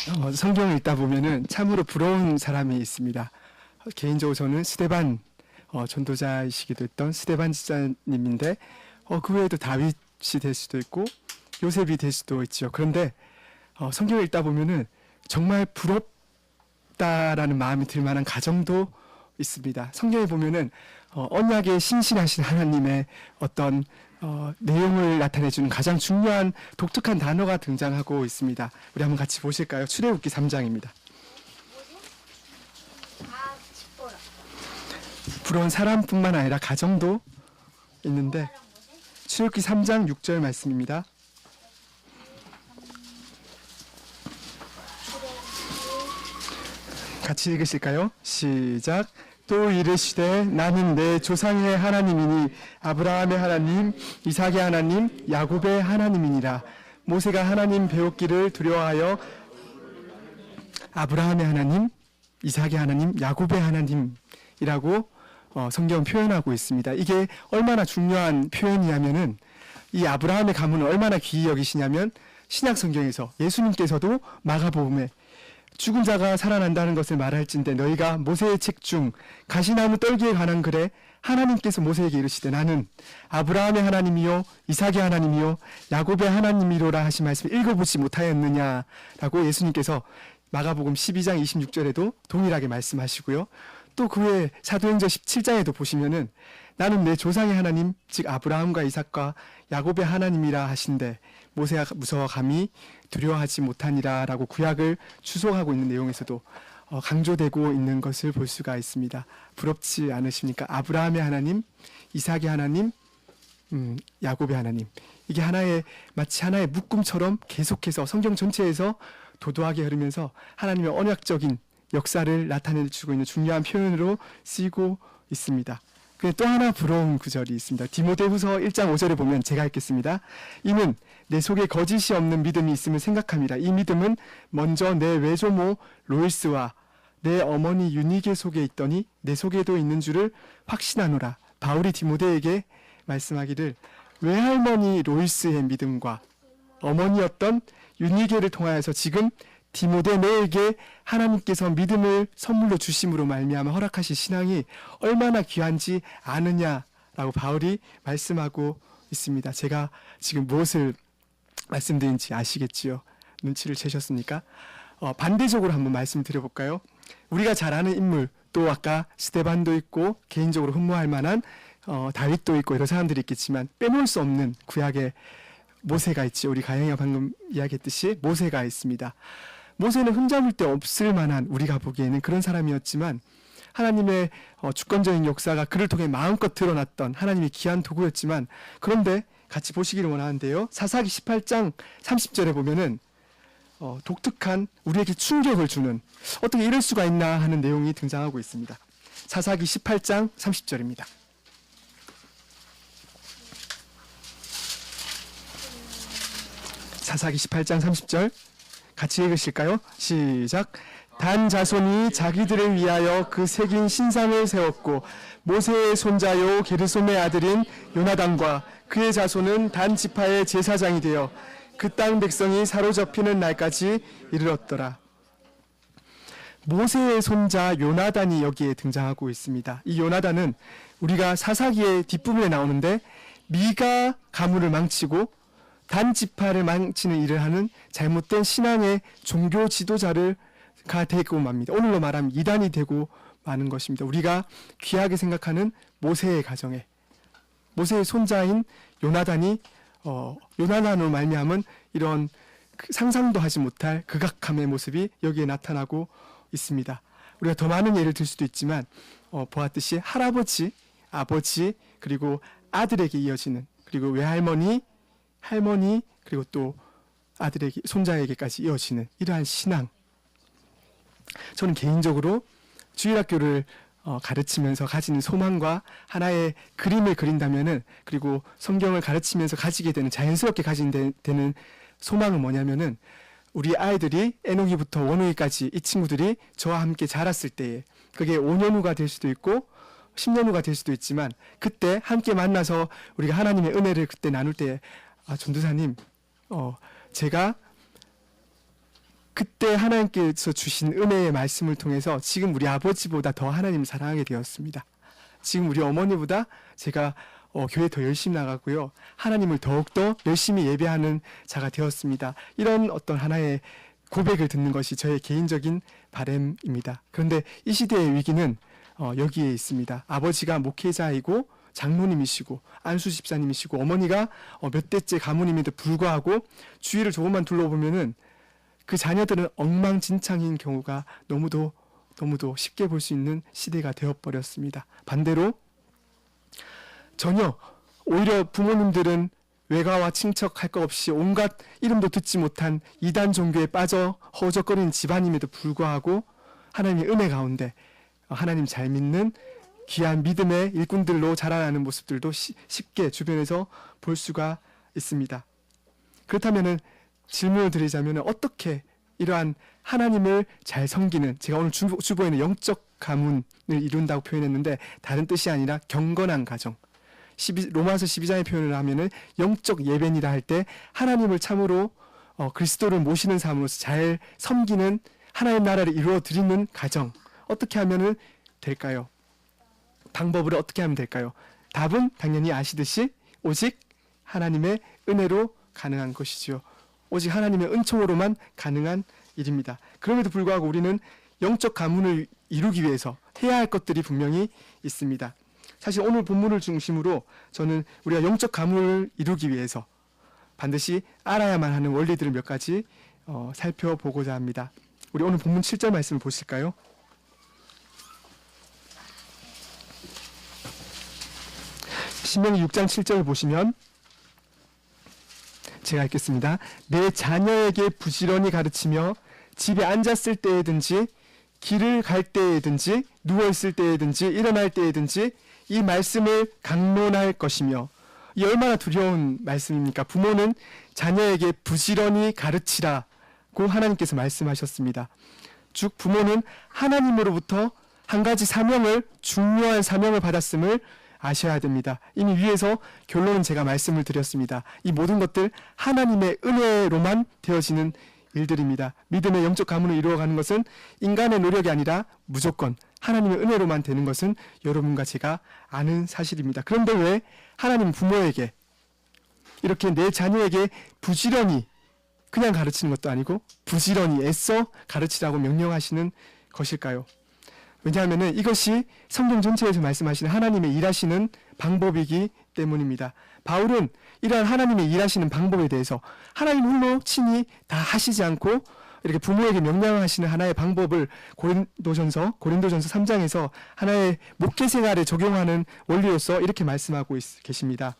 성경을 읽다 보면은 참으로 부러운 사람이 있습니다. 개인적으로 저는 스데반 전도자이시기도 했던 스데반 지자님인데 그 외에도 다윗이 될 수도 있고 요셉이 될 수도 있죠. 그런데 성경을 읽다 보면은 정말 부럽다라는 마음이 들 만한 가정도 있습니다. 성경에 보면은 언약에 신실하신 하나님의 어떤 내용을 나타내주는 가장 중요한 독특한 단어가 등장하고 있습니다. 우리 한번 같이 보실까요? 출애굽기 3장입니다. 부러운 사람뿐만 아니라 가정도 있는데 출애굽기 3장 6절 말씀입니다. 같이 읽으실까요? 시작. 또 이르시되 나는 내 조상의 하나님이니 아브라함의 하나님, 이삭의 하나님, 야곱의 하나님이니라. 모세가 하나님 배웠기를 두려워하여 아브라함의 하나님, 이삭의 하나님, 야곱의 하나님이라고 성경은 표현하고 있습니다. 이게 얼마나 중요한 표현이냐면은 이 아브라함의 가문을 얼마나 귀히 여기시냐면 신약 성경에서 예수님께서도 마가복음에 죽은 자가 살아난다는 것을 말할진대 너희가 모세의 책 중 가시나무 떨기에 관한 글에 하나님께서 모세에게 이르시되 나는 아브라함의 하나님이요 이삭의 하나님이요 야곱의 하나님이로라 하신 말씀을 읽어보지 못하였느냐라고 예수님께서 마가복음 12장 26절에도 동일하게 말씀하시고요. 또 그 외에 사도행전 17장에도 보시면은 나는 내 조상의 하나님 즉 아브라함과 이삭과 야곱의 하나님이라 하신데 모세가 무서워 감히 두려워하지 못하니라 라고 구약을 추송하고 있는 내용에서도 강조되고 있는 것을 볼 수가 있습니다. 부럽지 않으십니까? 아브라함의 하나님, 이삭의 하나님, 야곱의 하나님. 이게 마치 하나의 묶음처럼 계속해서 성경 전체에서 도도하게 흐르면서 하나님의 언약적인 역사를 나타내주고 있는 중요한 표현으로 쓰이고 있습니다. 또 하나 부러운 구절이 있습니다. 디모데후서 1장 5절에 보면 제가 읽겠습니다. 이는 내 속에 거짓이 없는 믿음이 있음을 생각합니다. 이 믿음은 먼저 내 외조모 로이스와 내 어머니 유니게 속에 있더니 내 속에도 있는 줄을 확신하노라. 바울이 디모데에게 말씀하기를 외할머니 로이스의 믿음과 어머니였던 유니게를 통하여서 지금 디모데 너에게 하나님께서 믿음을 선물로 주심으로 말미암아 허락하신 신앙이 얼마나 귀한지 아느냐라고 바울이 말씀하고 있습니다. 제가 지금 무엇을 말씀드린지 아시겠지요? 눈치를 채셨습니까? 반대적으로 한번 말씀드려볼까요? 우리가 잘 아는 인물, 또 아까 스데반도 있고 개인적으로 흠모할 만한 다윗도 있고 이런 사람들이 있겠지만 빼놓을 수 없는 구약의 모세가 있지. 우리 가영이가 방금 이야기했듯이 모세가 있습니다. 모세는 흠잡을 데 없을 만한 우리가 보기에는 그런 사람이었지만 하나님의 주권적인 역사가 그를 통해 마음껏 드러났던 하나님의 귀한 도구였지만 그런데 같이 보시기를 원하는데요. 사사기 18장 30절에 보면은 독특한 우리에게 충격을 주는 어떻게 이럴 수가 있나 하는 내용이 등장하고 있습니다. 사사기 18장 30절입니다. 사사기 18장 30절 같이 읽으실까요? 시작. 단 자손이 자기들을 위하여 그 새긴 신상을 세웠고 모세의 손자요 게르솜의 아들인 요나단과 그의 자손은 단 지파의 제사장이 되어 그 땅 백성이 사로잡히는 날까지 이르렀더라. 모세의 손자 요나단이 여기에 등장하고 있습니다. 이 요나단은 우리가 사사기의 뒷부분에 나오는데 미가 가문을 망치고 단 지파를 망치는 일을 하는 잘못된 신앙의 종교 지도자가 되고 맙니다. 오늘로 말하면 이단이 되고 마는 것입니다. 우리가 귀하게 생각하는 모세의 가정에 모세의 손자인 요나단이 요나단으로 말미암은 이런 상상도 하지 못할 극악함의 모습이 여기에 나타나고 있습니다. 우리가 더 많은 예를 들 수도 있지만 보았듯이 할아버지, 아버지 그리고 아들에게 이어지는 그리고 외할머니 할머니 그리고 또 아들에게 손자에게까지 이어지는 이러한 신앙. 저는 개인적으로 주일학교를 가르치면서 가지는 소망과 하나의 그림을 그린다면은 그리고 성경을 가르치면서 가지게 되는 자연스럽게 되는 소망은 뭐냐면은 우리 아이들이 애노기부터 원호기까지 이 친구들이 저와 함께 자랐을 때에 그게 5년 후가 될 수도 있고 10년 후가 될 수도 있지만 그때 함께 만나서 우리가 하나님의 은혜를 그때 나눌 때에 전도사님 제가 그때 하나님께서 주신 은혜의 말씀을 통해서 지금 우리 아버지보다 더 하나님을 사랑하게 되었습니다. 지금 우리 어머니보다 제가 교회 더 열심히 나가고요. 하나님을 더욱더 열심히 예배하는 자가 되었습니다. 이런 어떤 하나의 고백을 듣는 것이 저의 개인적인 바람입니다. 그런데 이 시대의 위기는 여기에 있습니다. 아버지가 목회자이고 장로님이시고 안수 집사님이시고 어머니가 몇 대째 가문임에도 불구하고 주위를 조금만 둘러보면은 그 자녀들은 엉망진창인 경우가 너무도 쉽게 볼 수 있는 시대가 되어버렸습니다. 반대로 전혀 오히려 부모님들은 외가와 친척할 것 없이 온갖 이름도 듣지 못한 이단 종교에 빠져 허우적거리는 집안임에도 불구하고 하나님의 은혜 가운데 하나님 잘 믿는 귀한 믿음의 일꾼들로 자라나는 모습들도 쉽게 주변에서 볼 수가 있습니다. 그렇다면 질문을 드리자면 어떻게 이러한 하나님을 잘 섬기는, 제가 오늘 주보에는 영적 가문을 이룬다고 표현했는데 다른 뜻이 아니라 경건한 가정, 로마서 12장의 표현을 하면은 영적 예배니라 할 때 하나님을 참으로 그리스도를 모시는 삶으로서 잘 섬기는 하나님 나라를 이루어 드리는 가정, 어떻게 하면은 될까요? 방법을 어떻게 하면 될까요? 답은 당연히 아시듯이 오직 하나님의 은혜로 가능한 것이지요. 오직 하나님의 은총으로만 가능한 일입니다. 그럼에도 불구하고 우리는 영적 가문을 이루기 위해서 해야 할 것들이 분명히 있습니다. 사실 오늘 본문을 중심으로 저는 우리가 영적 가문을 이루기 위해서 반드시 알아야만 하는 원리들을 몇 가지 살펴보고자 합니다. 우리 오늘 본문 7절 말씀을 보실까요? 신명기 6장 7절을 보시면 제가 읽겠습니다. 내 자녀에게 부지런히 가르치며 집에 앉았을 때에든지 길을 갈 때에든지 누워있을 때에든지 일어날 때에든지 이 말씀을 강론할 것이며, 이 얼마나 두려운 말씀입니까? 부모는 자녀에게 부지런히 가르치라고 하나님께서 말씀하셨습니다. 즉 부모는 하나님으로부터 한 가지 사명을, 중요한 사명을 받았음을 아셔야 됩니다. 이미 위에서 결론은 제가 말씀을 드렸습니다. 이 모든 것들 하나님의 은혜로만 되어지는 일들입니다. 믿음의 영적 가문을 이루어가는 것은 인간의 노력이 아니라 무조건 하나님의 은혜로만 되는 것은 여러분과 제가 아는 사실입니다. 그런데 왜 하나님 부모에게 이렇게 내 자녀에게 부지런히, 그냥 가르치는 것도 아니고 부지런히 애써 가르치라고 명령하시는 것일까요? 왜냐하면 이것이 성경 전체에서 말씀하시는 하나님의 일하시는 방법이기 때문입니다. 바울은 이러한 하나님의 일하시는 방법에 대해서 하나님 홀로 친히 다 하시지 않고 이렇게 부모에게 명령하시는 하나의 방법을 고린도전서 3장에서 하나의 목회 생활에 적용하는 원리로서 이렇게 말씀하고 계십니다.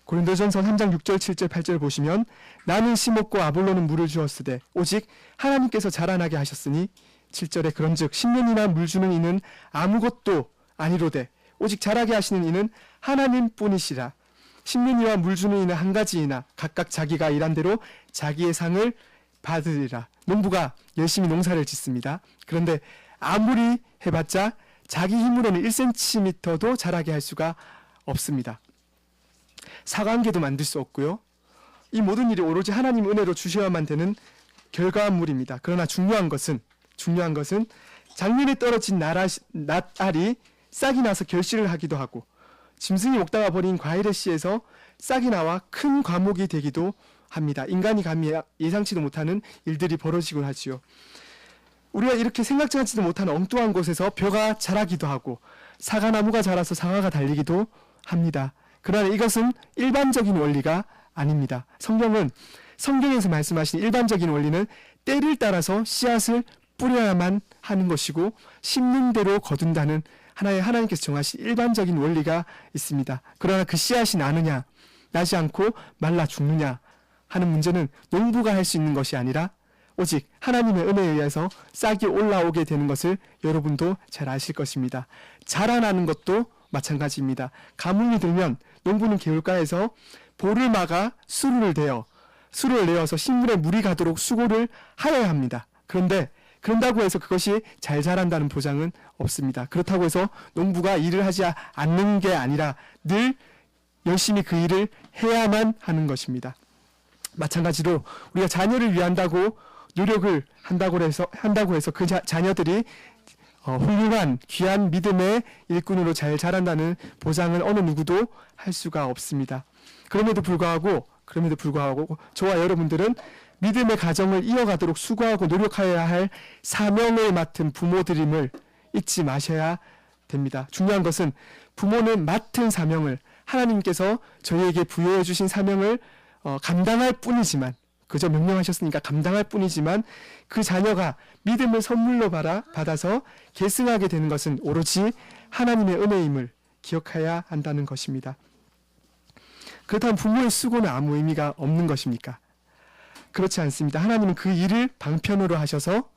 고린도전서 3장 6절, 7절, 8절 보시면 나는 심었고 아볼로는 물을 주었으되 오직 하나님께서 자라나게 하셨으니 7절에 그런즉 10년이나 물 주는 이는 아무것도 아니로되 오직 자라게 하시는 이는 하나님뿐이시라. 10년이와 물 주는 이는 한 가지이나 각각 자기가 일한 대로 자기의 상을 받으리라. 농부가 열심히 농사를 짓습니다. 그런데 아무리 해봤자 자기 힘으로는 1cm도 자라게 할 수가 없습니다. 사과 한 개도 만들 수 없고요. 이 모든 일이 오로지 하나님 은혜로 주셔야만 되는 결과물입니다. 그러나 중요한 것은 작년에 떨어진 낫알이 싹이 나서 결실을 하기도 하고 짐승이 먹다가 버린 과일의 씨에서 싹이 나와 큰 과목이 되기도 합니다. 인간이 감히 예상치도 못하는 일들이 벌어지곤 하지요. 우리가 이렇게 생각지도 못하는 엉뚱한 곳에서 벼가 자라기도 하고 사과나무가 자라서 사과가 달리기도 합니다. 그러나 이것은 일반적인 원리가 아닙니다. 성경에서 말씀하신 일반적인 원리는 때를 따라서 씨앗을 뿌려야만 하는 것이고 심는 대로 거둔다는 하나님께서 정하신 일반적인 원리가 있습니다. 그러나 그 씨앗이 나느냐 나지 않고 말라 죽느냐 하는 문제는 농부가 할 수 있는 것이 아니라 오직 하나님의 은혜에 의해서 싹이 올라오게 되는 것을 여러분도 잘 아실 것입니다. 자라나는 것도 마찬가지입니다. 가뭄이 들면 농부는 개울가에서 볼을 막아 수를 내어서 식물에 물이 가도록 수고를 하여야 합니다. 그런데 그런다고 해서 그것이 잘 자란다는 보장은 없습니다. 그렇다고 해서 농부가 일을 하지 않는 게 아니라 늘 열심히 그 일을 해야만 하는 것입니다. 마찬가지로 우리가 자녀를 위한다고 노력을 한다고 해서 그 자녀들이 훌륭한 귀한 믿음의 일꾼으로 잘 자란다는 보장은 어느 누구도 할 수가 없습니다. 그럼에도 불구하고 저와 여러분들은 믿음의 가정을 이어가도록 수고하고 노력하여야 할 사명을 맡은 부모들임을 잊지 마셔야 됩니다. 중요한 것은 부모는 맡은 사명을, 하나님께서 저희에게 부여해 주신 사명을 감당할 뿐이지만, 그저 명령하셨으니까 감당할 뿐이지만, 그 자녀가 믿음을 선물로 받아서 계승하게 되는 것은 오로지 하나님의 은혜임을 기억해야 한다는 것입니다. 그렇다면 부모의 수고는 아무 의미가 없는 것입니까? 그렇지 않습니다. 하나님은 그 일을 방편으로 하셔서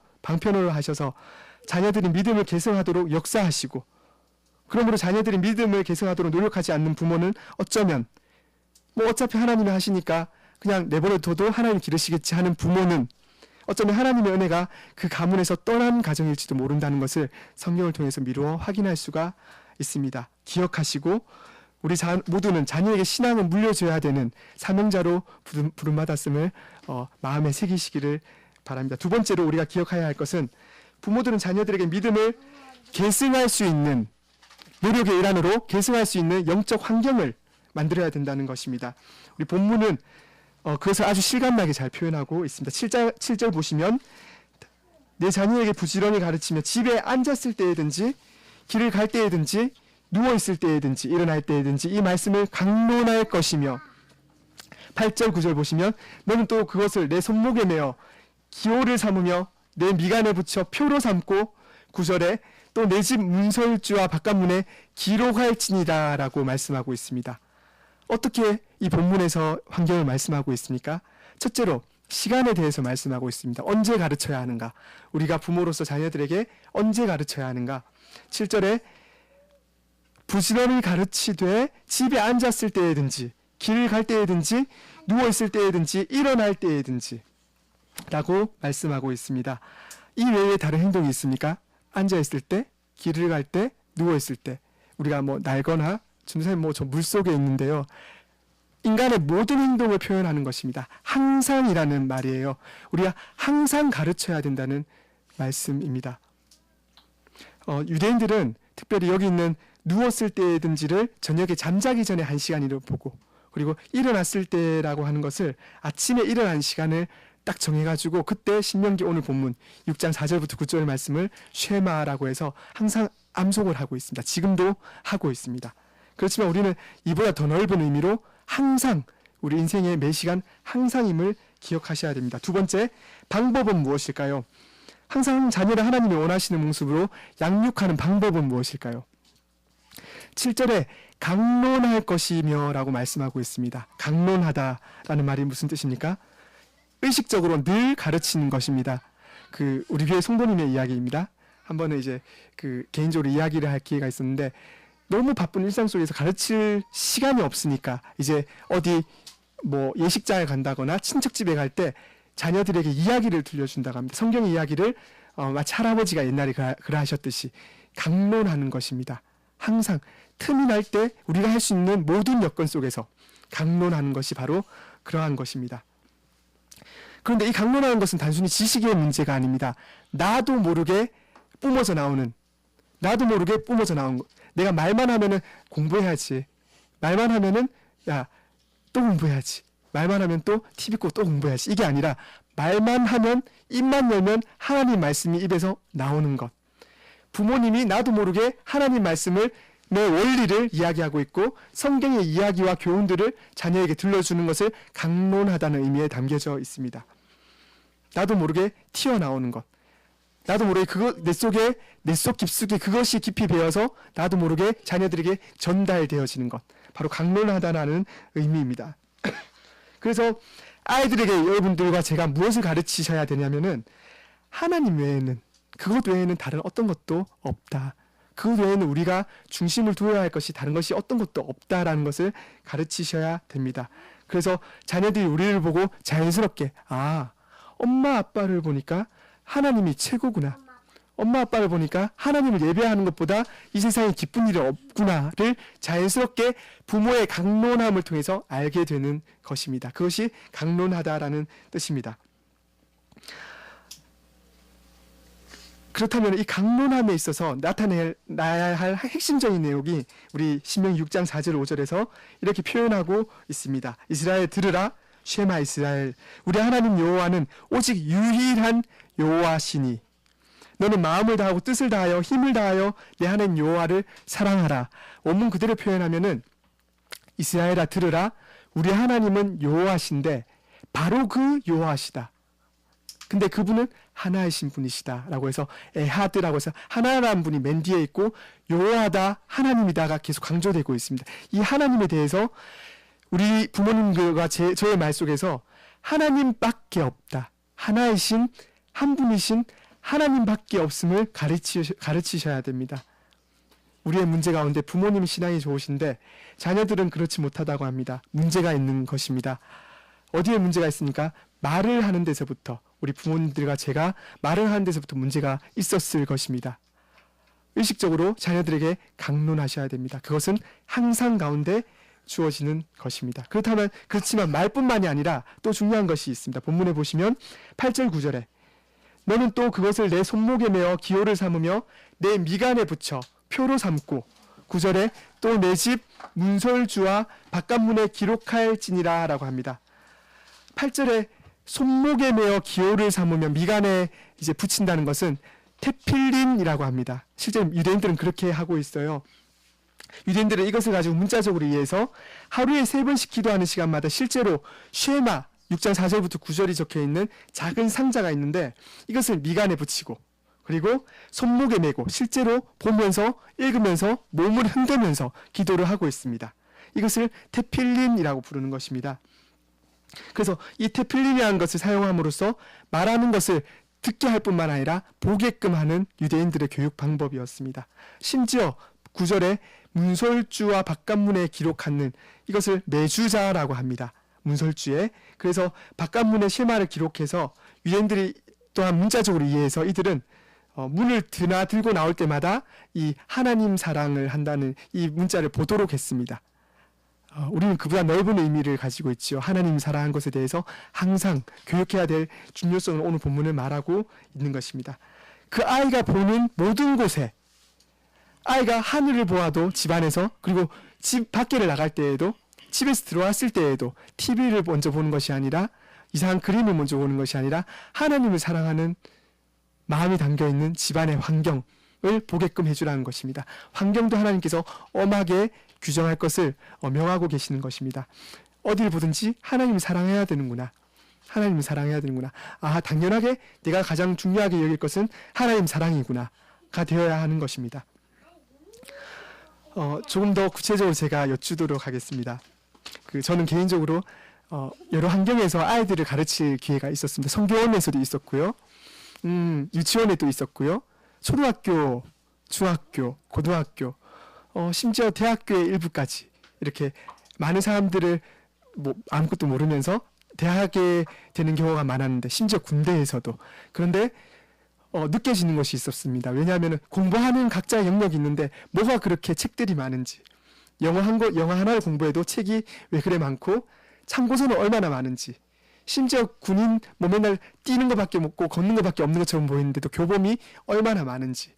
자녀들이 믿음을 계승하도록 역사하시고, 그러므로 자녀들이 믿음을 계승하도록 노력하지 않는 부모는 어쩌면 어차피 하나님이 하시니까 그냥 내버려둬도 하나님 기르시겠지 하는 부모는 어쩌면 하나님의 은혜가 그 가문에서 떠난 가정일지도 모른다는 것을 성경을 통해서 미루어 확인할 수가 있습니다. 기억하시고 우리 모두는 자녀에게 신앙을 물려줘야 되는 사명자로 부름받았음을 마음에 새기시기를 바랍니다. 두 번째로 우리가 기억해야 할 것은 부모들은 자녀들에게 믿음을 계승할 수 있는, 노력의 일환으로 계승할 수 있는 영적 환경을 만들어야 된다는 것입니다. 우리 본문은 그것을 아주 실감나게 잘 표현하고 있습니다. 7절 보시면, 내 자녀에게 부지런히 가르치며 집에 앉았을 때에든지 길을 갈 때에든지 누워있을 때에든지 일어날 때에든지 이 말씀을 강론할 것이며, 8절 9절 보시면, 너는 또 그것을 내 손목에 메어 기호를 삼으며 내 미간에 붙여 표로 삼고, 9절에 또 내 집 문설주와 바깥문에 기록할지니라 라고 말씀하고 있습니다. 어떻게 이 본문에서 환경을 말씀하고 있습니까? 첫째로 시간에 대해서 말씀하고 있습니다. 언제 가르쳐야 하는가? 우리가 부모로서 자녀들에게 언제 가르쳐야 하는가? 7절에 부지런히 가르치되 집에 앉았을 때에든지 길을 갈 때에든지 누워있을 때에든지 일어날 때에든지 라고 말씀하고 있습니다. 이 외에 다른 행동이 있습니까? 앉아있을 때, 길을 갈 때, 누워있을 때, 우리가 날거나, 선생님 저 물속에 있는데요, 인간의 모든 행동을 표현하는 것입니다. 항상이라는 말이에요. 우리가 항상 가르쳐야 된다는 말씀입니다. 유대인들은 특별히 여기 있는 누웠을 때든지를 저녁에 잠자기 전에 1시간이라고 보고, 그리고 일어났을 때라고 하는 것을 아침에 일어난 시간을 딱 정해가지고, 그때 신명기 오늘 본문 6장 4절부터 9절 말씀을 쉐마라고 해서 항상 암송을 하고 있습니다. 지금도 하고 있습니다. 그렇지만 우리는 이보다 더 넓은 의미로 항상, 우리 인생의 매 시간 항상임을 기억하셔야 됩니다. 두 번째, 방법은 무엇일까요? 항상 자녀를 하나님이 원하시는 모습으로 양육하는 방법은 무엇일까요? 7절에 강론할 것이며 라고 말씀하고 있습니다. 강론하다라는 말이 무슨 뜻입니까? 의식적으로 늘 가르치는 것입니다. 우리 교회 송도님의 이야기입니다. 한 번은 개인적으로 이야기를 할 기회가 있었는데, 너무 바쁜 일상 속에서 가르칠 시간이 없으니까 이제 어디 예식장에 간다거나 친척집에 갈 때 자녀들에게 이야기를 들려준다고 합니다. 성경의 이야기를 마치 할아버지가 옛날에 그러하셨듯이 강론하는 것입니다. 항상 틈이 날 때 우리가 할 수 있는 모든 여건 속에서 강론하는 것이 바로 그러한 것입니다. 그런데 이 강론하는 것은 단순히 지식의 문제가 아닙니다. 나도 모르게 뿜어져 나오는 것. 내가 말만 하면은 공부해야지. 말만 하면은 또 공부해야지. 말만 하면 또 TV 꼭 또 공부해야지. 이게 아니라 말만 하면, 입만 열면 하나님 말씀이 입에서 나오는 것. 부모님이 나도 모르게 하나님 말씀을, 내 원리를 이야기하고 있고 성경의 이야기와 교훈들을 자녀에게 들려주는 것을 강론하다는 의미에 담겨져 있습니다. 나도 모르게 튀어나오는 것. 나도 모르게 내 속 깊숙이 그것이 깊이 배어서 나도 모르게 자녀들에게 전달되어지는 것. 바로 강론하다라는 의미입니다. 그래서 아이들에게 여러분들과 제가 무엇을 가르치셔야 되냐면은, 하나님 외에는, 그것 외에는 다른 어떤 것도 없다. 그것 외에는 우리가 중심을 두어야 할 것이 다른 것이 어떤 것도 없다라는 것을 가르치셔야 됩니다. 그래서 자녀들이 우리를 보고 자연스럽게, 엄마 아빠를 보니까 하나님이 최고구나. 엄마 아빠를 보니까 하나님을 예배하는 것보다 이 세상에 기쁜 일이 없구나를 자연스럽게 부모의 강론함을 통해서 알게 되는 것입니다. 그것이 강론하다라는 뜻입니다. 그렇다면 이 강론함에 있어서 나타내야 할 핵심적인 내용이 우리 신명기 6장 4절 5절에서 이렇게 표현하고 있습니다. 이스라엘 들으라, 쉐마 이스라엘, 우리 하나님 여호와는 오직 유일한 여호와시니 너는 마음을 다하고 뜻을 다하여 힘을 다하여 내 하나님 여호와를 사랑하라. 원문 그대로 표현하면은 이스라엘아 들으라, 우리 하나님은 여호와신데 바로 그 여호와시다. 근데 그분은 하나이신 분이시다 라고 해서 에하드라고 해서 하나라는 분이 맨 뒤에 있고 여호와다, 하나님이다가 계속 강조되고 있습니다. 이 하나님에 대해서 우리 부모님들과 저의 말 속에서 하나님밖에 없다, 하나이신 한 분이신 하나님밖에 없음을 가르치셔야 됩니다. 우리의 문제 가운데 부모님 신앙이 좋으신데 자녀들은 그렇지 못하다고 합니다. 문제가 있는 것입니다. 어디에 문제가 있습니까? 말을 하는 데서부터, 우리 부모님들과 제가 말을 하는 데서부터 문제가 있었을 것입니다. 의식적으로 자녀들에게 강론하셔야 됩니다. 그것은 항상 가운데 주어지는 것입니다. 그렇지만 말뿐만이 아니라 또 중요한 것이 있습니다. 본문에 보시면 8절 9절에 너는 또 그것을 내 손목에 메어 기호를 삼으며 내 미간에 붙여 표로 삼고, 9절에 또 내 집 문설주와 바깥문에 기록할지니라 라고 합니다. 8절에 손목에 메어 기호를 삼으며 미간에 이제 붙인다는 것은 테필린이라고 합니다. 실제 유대인들은 그렇게 하고 있어요. 유대인들은 이것을 가지고 문자적으로 이해해서 하루에 3번씩 기도하는 시간마다 실제로 쉐마 6장 4절부터 9절이 적혀있는 작은 상자가 있는데 이것을 미간에 붙이고 그리고 손목에 메고 실제로 보면서 읽으면서 몸을 흔들면서 기도를 하고 있습니다. 이것을 테필린이라고 부르는 것입니다. 그래서 이 테필린이라는 것을 사용함으로써 말하는 것을 듣게 할 뿐만 아니라 보게끔 하는 유대인들의 교육 방법이었습니다. 심지어 9절에 문설주와 바깥문에 기록하는 이것을 매주자라고 합니다. 문설주에. 그래서 바깥문에 쉐마를 기록해서 유대인들이 또한 문자적으로 이해해서 이들은 문을 들고 나올 때마다 이 하나님 사랑을 한다는 이 문자를 보도록 했습니다. 우리는 그보다 넓은 의미를 가지고 있지요. 하나님 사랑한 것에 대해서 항상 교육해야 될 중요성을 오늘 본문을 말하고 있는 것입니다. 그 아이가 보는 모든 곳에, 아이가 하늘을 보아도 집안에서, 그리고 집 밖에를 나갈 때에도, 집에서 들어왔을 때에도 TV를 먼저 보는 것이 아니라, 이상한 그림을 먼저 보는 것이 아니라 하나님을 사랑하는 마음이 담겨있는 집안의 환경을 보게끔 해주라는 것입니다. 환경도 하나님께서 엄하게 규정할 것을 명하고 계시는 것입니다. 어디를 보든지 하나님을 사랑해야 되는구나. 하나님을 사랑해야 되는구나. 아, 당연하게 내가 가장 중요하게 여길 것은 하나님 사랑이구나가 되어야 하는 것입니다. 조금 더 구체적으로 제가 여쭈도록 하겠습니다. 저는 개인적으로 여러 환경에서 아이들을 가르칠 기회가 있었습니다. 성교원에서도 있었고요. 유치원에도 있었고요. 초등학교, 중학교, 고등학교, 심지어 대학교의 일부까지 이렇게 많은 사람들을 아무것도 모르면서 대학에 되는 경우가 많았는데, 심지어 군대에서도. 그런데 느껴지는 것이 있었습니다. 왜냐하면 공부하는 각자의 영역이 있는데 뭐가 그렇게 책들이 많은지, 영어 하나를 공부해도 책이 왜 그래 많고 참고서는 얼마나 많은지, 심지어 군인 맨날 뛰는 것밖에 없고 걷는 것밖에 없는 것처럼 보이는데도 교범이 얼마나 많은지.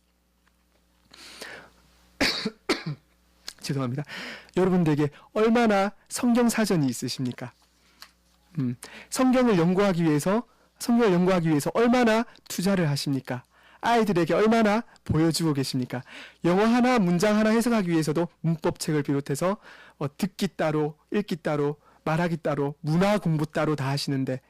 죄송합니다. 여러분들에게 얼마나 성경 사전이 있으십니까? 성경을 연구하기 위해서 얼마나 투자를 하십니까? 아이들에게 얼마나 보여주고 계십니까? 영어 하나, 문장 하나 해석하기 위해서도 문법책을 비롯해서 듣기 따로, 읽기 따로, 말하기 따로, 문화 공부 따로 다 하시는데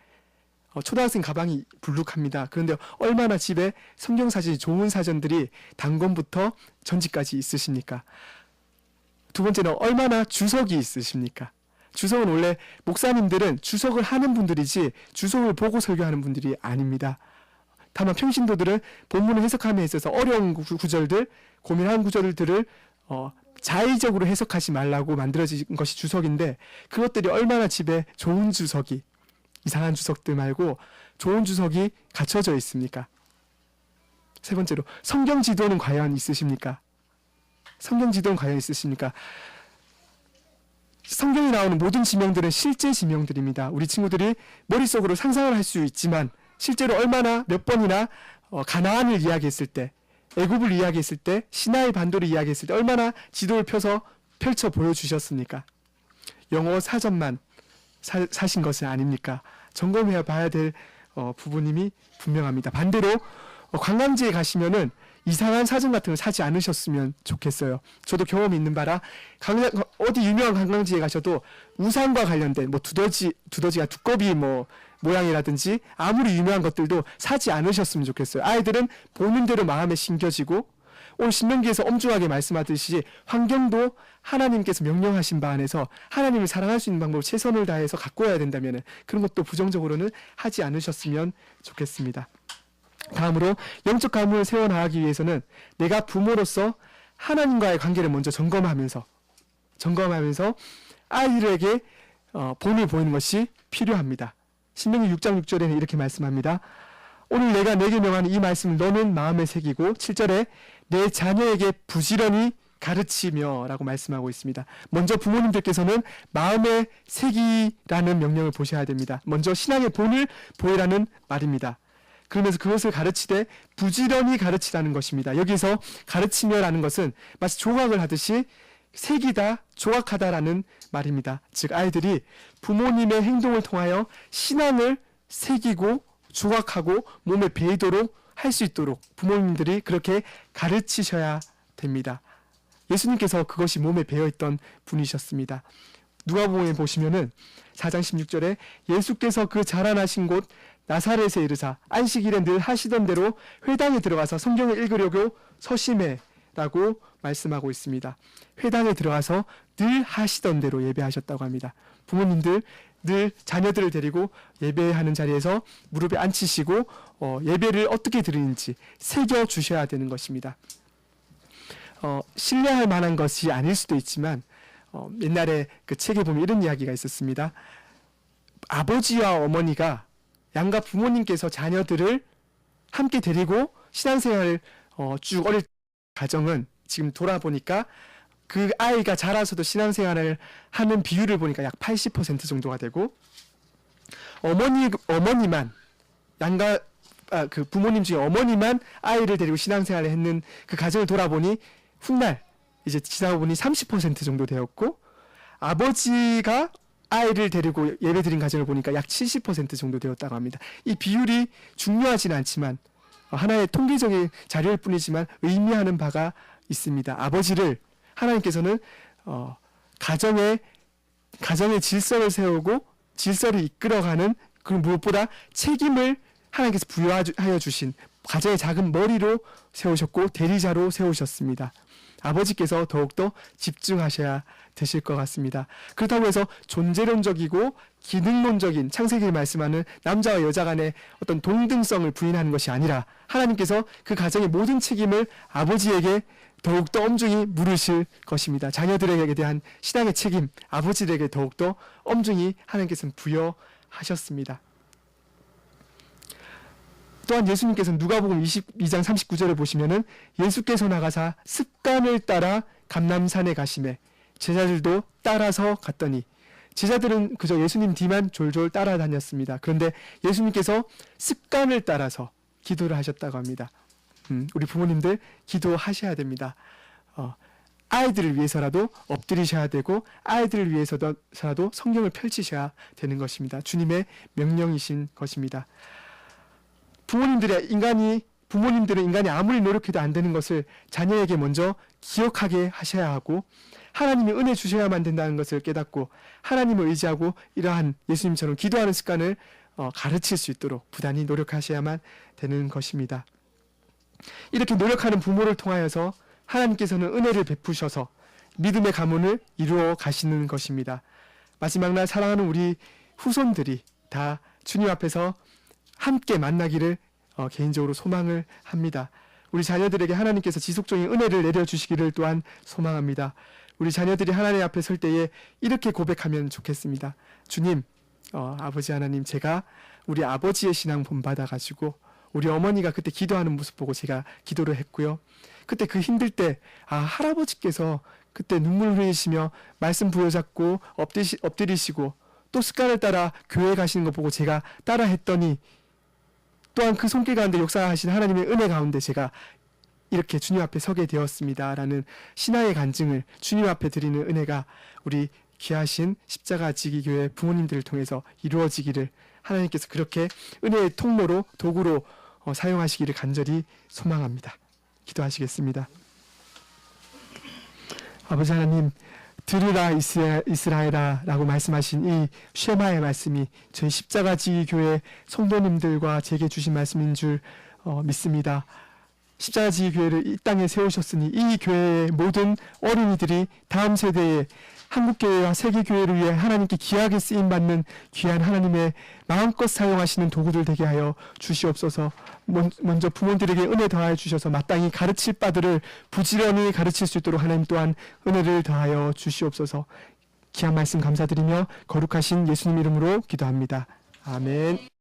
초등학생 가방이 불룩합니다. 그런데 얼마나 집에 성경 사전이 좋은 사전들이 단권부터 전지까지 있으십니까? 두 번째는 얼마나 주석이 있으십니까? 주석은 원래 목사님들은 주석을 하는 분들이지 주석을 보고 설교하는 분들이 아닙니다. 다만 평신도들은 본문을 해석함에 있어서 어려운 구절들, 고민한 구절들을 자의적으로 해석하지 말라고 만들어진 것이 주석인데, 그것들이 얼마나 집에 좋은 주석이, 이상한 주석들 말고 좋은 주석이 갖춰져 있습니까? 세 번째로, 성경 지도는 과연 있으십니까? 성경 지도는 과연 있으십니까? 성경에 나오는 모든 지명들은 실제 지명들입니다. 우리 친구들이 머릿속으로 상상을 할 수 있지만 실제로 얼마나 몇 번이나 가나안을 이야기했을 때, 애굽을 이야기했을 때, 시나이 반도를 이야기했을 때 얼마나 지도를 펼쳐 보여주셨습니까? 영어 사전만 사신 것은 아닙니까? 점검해 봐야 될 부분임이 분명합니다. 반대로 관광지에 가시면은 이상한 사전 같은 걸 사지 않으셨으면 좋겠어요. 저도 경험이 있는 바라 어디 유명한 관광지에 가셔도 우산과 관련된 뭐 두더지가 두꺼비 뭐 모양이라든지 아무리 유명한 것들도 사지 않으셨으면 좋겠어요. 아이들은 보는 대로 마음에 심겨지고, 오늘 신명기에서 엄중하게 말씀하듯이 환경도 하나님께서 명령하신 바 안에서 하나님을 사랑할 수 있는 방법을 최선을 다해서 가꿔야 된다면 그런 것도 부정적으로는 하지 않으셨으면 좋겠습니다. 다음으로 영적 가문을 세워나가기 위해서는 내가 부모로서 하나님과의 관계를 먼저 점검하면서 아이들에게 본을 보이는 것이 필요합니다. 신명기 6장 6절에는 이렇게 말씀합니다. 오늘 내가 내게 명하는 이 말씀을 너는 마음에 새기고, 7절에 내 자녀에게 부지런히 가르치며 라고 말씀하고 있습니다. 먼저 부모님들께서는 마음에 새기라는 명령을 보셔야 됩니다. 먼저 신앙의 본을 보이라는 말입니다. 그러면서 그것을 가르치되 부지런히 가르치라는 것입니다. 여기서 가르치며라는 것은 마치 조각을 하듯이 새기다, 조각하다라는 말입니다. 즉 아이들이 부모님의 행동을 통하여 신앙을 새기고 조각하고 몸에 배이도록 할 수 있도록 부모님들이 그렇게 가르치셔야 됩니다. 예수님께서 그것이 몸에 배어있던 분이셨습니다. 누가복음에 보시면은 4장 16절에 예수께서 그 자라나신 곳 나사렛에 이르사 안식일에 늘 하시던 대로 회당에 들어가서 성경을 읽으려고 서심해라고 말씀하고 있습니다. 회당에 들어가서 늘 하시던 대로 예배하셨다고 합니다. 부모님들 늘 자녀들을 데리고 예배하는 자리에서 무릎에 앉히시고 예배를 어떻게 드리는지 새겨 주셔야 되는 것입니다. 신뢰할 만한 것이 아닐 수도 있지만 옛날에 그 책에 보면 이런 이야기가 있었습니다. 아버지와 어머니가 양가 부모님께서 자녀들을 함께 데리고 신앙생활을 쭉 어릴 가정은 지금 돌아보니까 그 아이가 자라서도 신앙생활을 하는 비율을 보니까 약 80% 정도가 되고, 어머니만 양가 그 부모님 중에 어머니만 아이를 데리고 신앙생활을 했는 그 가정을 돌아보니 훗날 이제 지나고 보니 30% 정도 되었고, 아버지가 아이를 데리고 예배드린 가정을 보니까 약 70% 정도 되었다고 합니다. 이 비율이 중요하지는 않지만 하나의 통계적인 자료일 뿐이지만 의미하는 바가 있습니다. 아버지를 하나님께서는 가정의 질서를 세우고 질서를 이끌어가는, 그리고 무엇보다 책임을 하나님께서 부여하여 주신 가정의 작은 머리로 세우셨고 대리자로 세우셨습니다. 아버지께서 더욱더 집중하셔야 되실 것 같습니다. 그렇다고 해서 존재론적이고 기능론적인 창세기를 말씀하는 남자와 여자 간의 어떤 동등성을 부인하는 것이 아니라 하나님께서 그 가정의 모든 책임을 아버지에게 더욱더 엄중히 물으실 것입니다. 자녀들에게 대한 신앙의 책임, 아버지들에게 더욱더 엄중히 하나님께서는 부여하셨습니다. 또한 예수님께서는 누가복음 22장 39절을 보시면은 예수께서 나가사 습관을 따라 감람산에 가시매 제자들도 따라서 갔더니, 제자들은 그저 예수님 뒤만 졸졸 따라다녔습니다. 그런데 예수님께서 습관을 따라서 기도를 하셨다고 합니다. 우리 부모님들 기도하셔야 됩니다. 아이들을 위해서라도 엎드리셔야 되고 아이들을 위해서라도 성경을 펼치셔야 되는 것입니다. 주님의 명령이신 것입니다. 부모님들은 인간이 아무리 노력해도 안 되는 것을 자녀에게 먼저 기억하게 하셔야 하고, 하나님이 은혜 주셔야만 된다는 것을 깨닫고 하나님을 의지하고 이러한 예수님처럼 기도하는 습관을 가르칠 수 있도록 부단히 노력하셔야만 되는 것입니다. 이렇게 노력하는 부모를 통하여서 하나님께서는 은혜를 베푸셔서 믿음의 가문을 이루어 가시는 것입니다. 마지막 날 사랑하는 우리 후손들이 다 주님 앞에서 함께 만나기를 개인적으로 소망을 합니다. 우리 자녀들에게 하나님께서 지속적인 은혜를 내려주시기를 또한 소망합니다. 우리 자녀들이 하나님 앞에 설 때에 이렇게 고백하면 좋겠습니다. 주님, 아버지 하나님, 제가 우리 아버지의 신앙 본받아가지고 우리 어머니가 그때 기도하는 모습 보고 제가 기도를 했고요. 그때 그 힘들 때 할아버지께서 그때 눈물 흘리시며 말씀 부여잡고 엎드리시고 또 습관을 따라 교회 가시는 거 보고 제가 따라 했더니, 또한 그 손길 가운데 역사하신 하나님의 은혜 가운데 제가 이렇게 주님 앞에 서게 되었습니다라는 신앙의 간증을 주님 앞에 드리는 은혜가 우리 귀하신 십자가 지기 교회 부모님들을 통해서 이루어지기를 하나님께서 그렇게 은혜의 통로로 도구로 사용하시기를 간절히 소망합니다. 기도하시겠습니다. 아버지 하나님, 들으라 이스라엘아 라고 말씀하신 이 쉐마의 말씀이 저희 십자가 지기 교회 성도님들과 제게 주신 말씀인 줄 믿습니다. 십자가 지기 교회를 이 땅에 세우셨으니 이 교회의 모든 어린이들이 다음 세대에 한국교회와 세계교회를 위해 하나님께 귀하게 쓰임받는 귀한 하나님의 마음껏 사용하시는 도구들 되게 하여 주시옵소서. 먼저 부모들에게 은혜 더하여 주셔서 마땅히 가르칠 바들을 부지런히 가르칠 수 있도록 하나님 또한 은혜를 더하여 주시옵소서. 귀한 말씀 감사드리며 거룩하신 예수님 이름으로 기도합니다. 아멘.